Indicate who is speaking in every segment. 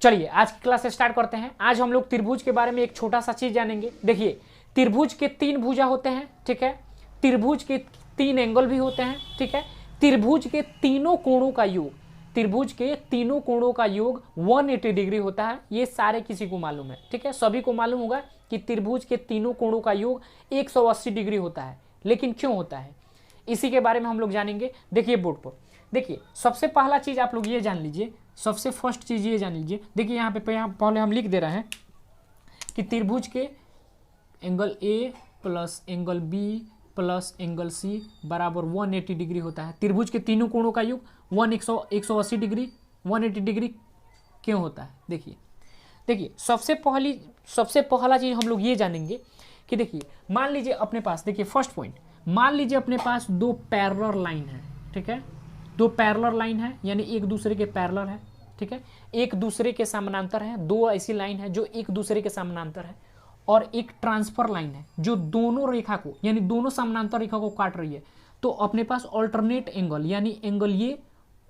Speaker 1: चलिए आज की क्लास स्टार्ट करते हैं। आज हम लोग त्रिभुज के बारे में एक छोटा सा चीज जानेंगे। देखिए त्रिभुज के 3 भुजा होते हैं, ठीक है। त्रिभुज के 3 एंगल भी होते हैं, ठीक है। त्रिभुज के तीनों कोणों का योग, त्रिभुज के तीनों कोणों का योग 180 डिग्री होता है। ये सारे किसी को मालूम है, ठीक है। सभी को मालूम होगा कि त्रिभुज के तीनों कोणों का योग 180 डिग्री होता है। लेकिन क्यों होता है, इसी के बारे में हम लोग जानेंगे। देखिए बोर्ड पर, देखिए सबसे पहला चीज आप लोग ये जान लीजिए, सबसे फर्स्ट चीज ये जान लीजिए। देखिए यहाँ पे पहले हम लिख दे रहे हैं कि त्रिभुज के angle A plus angle B plus angle C बराबर 180 डिग्री होता है। त्रिभुज के तीनों कोणों का योग 180 डिग्री 180 डिग्री क्यों होता है। देखिए सबसे पहला चीज हम लोग ये जानेंगे कि देखिए मान लीजिए अपने पास, देखिए फर्स्ट पॉइंट, मान लीजिए अपने पास 2 पैरेलल लाइन है, ठीक है। 2 पैरेलल लाइन है यानी एक दूसरे के पैरेलल है, ठीक है। एक दूसरे के समानांतर है। 2 ऐसी लाइन है जो एक दूसरे के समानांतर है, और एक ट्रांसफर लाइन है जो दोनों रेखा को यानी दोनों समानांतर रेखा को काट रही है। तो अपने पास ऑल्टरनेट एंगल यानी एंगल ये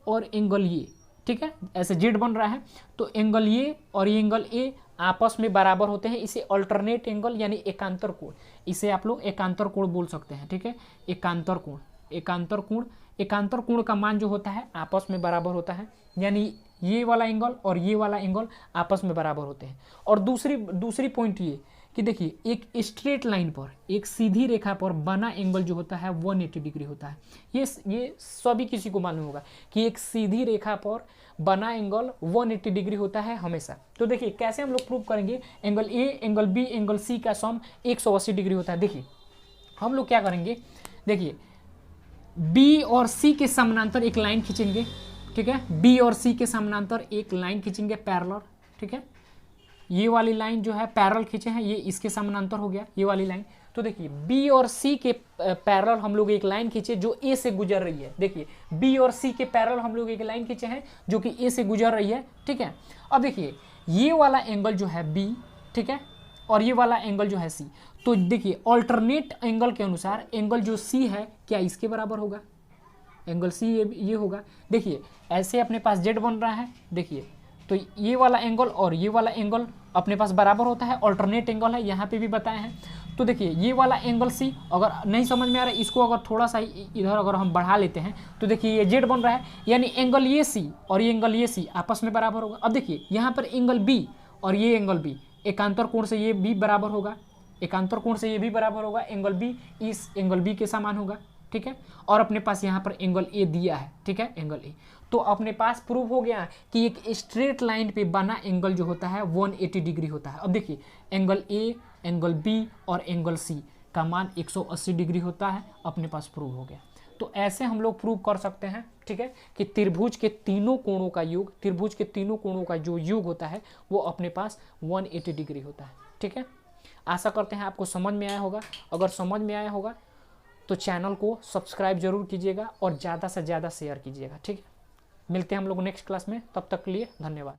Speaker 1: और एंगल ये, ठीक है, ऐसे जेड बन रहा है। तो एंगल ये और ये एंगल ए आपस में बराबर होते हैं। इसे ऑल्टरनेट एंगल यानी एकांतर कोण, इसे आप लोग एकांतर कोण बोल सकते हैं, ठीक है। एकांतर कोण, एकांतर कोण, एकांतर कोण का मान जो होता है आपस में बराबर होता है, यानी ये वाला एंगल और ये वाला एंगल आपस में बराबर होते हैं। और दूसरी पॉइंट ये कि देखिए एक स्ट्रेट लाइन पर, एक सीधी रेखा पर बना एंगल जो होता है 180 डिग्री होता है। ये सभी किसी को मालूम होगा कि एक सीधी रेखा पर बना एंगल 180 डिग्री होता है हमेशा। तो देखिए कैसे हम लोग प्रूव करेंगे, angle A, angle B, angle C का सम 180 डिग्री होता है। देखिए हम लोग क्या करेंगे, देखिए बी और सी के समानांतर एक लाइन खींचेंगे, ठीक है। बी और सी के समानांतर एक लाइन खींचेंगे पैरेलल, ठीक है। ये वाली लाइन जो है पैरेलल खींचे हैं, ये इसके समानांतर हो गया ये वाली लाइन। तो देखिए बी और सी के पैरेलल हम लोग एक लाइन खींचे जो ए से गुजर रही है। देखिए बी और सी के पैरेलल हम लोग एक लाइन खींचे हैं जो कि ए से गुजर रही है, ठीक है। अब देखिए ये वाला एंगल जो है बी, ठीक है, और ये वाला एंगल जो है सी। तो देखिए ऑल्टरनेट एंगल के अनुसार एंगल जो सी है क्या इसके बराबर होगा, एंगल सी ये होगा। देखिए ऐसे अपने पास जेड बन रहा है, देखिए तो ये वाला एंगल और ये वाला एंगल अपने पास बराबर होता है, ऑल्टरनेट एंगल है, यहाँ पे भी बताए हैं। तो देखिए ये वाला एंगल सी, अगर नहीं समझ में आ रहा है इसको अगर थोड़ा सा इधर अगर हम बढ़ा लेते हैं तो देखिए ये जेड बन रहा है, यानी एंगल ये सी और ये एंगल ये सी आपस में बराबर होगा। अब देखिए यहाँ पर एंगल बी और ये एंगल बी, एकांतर कोण से ये भी बराबर होगा, एकांतर कोण से ये भी बराबर होगा। एंगल बी इस एंगल बी के समान होगा, ठीक है। और अपने पास यहाँ पर एंगल ए दिया है, ठीक है, एंगल ए। तो अपने पास प्रूव हो गया कि एक स्ट्रेट लाइन पे बना एंगल जो होता है 180 डिग्री होता है। अब देखिए एंगल ए, एंगल बी और एंगल सी का मान 180 डिग्री होता है, अपने पास प्रूव हो गया। तो ऐसे हम लोग प्रूव कर सकते हैं, ठीक है, कि त्रिभुज के तीनों कोणों का योग, त्रिभुज के तीनों कोणों का जो योग होता है वो अपने पास 180 डिग्री होता है, ठीक है। आशा करते हैं आपको समझ में आया होगा। अगर समझ में आया होगा तो चैनल को सब्सक्राइब जरूर कीजिएगा और ज़्यादा से ज़्यादा शेयर कीजिएगा, ठीक है। मिलते हैं हम लोग नेक्स्ट क्लास में, तब तक के लिए धन्यवाद।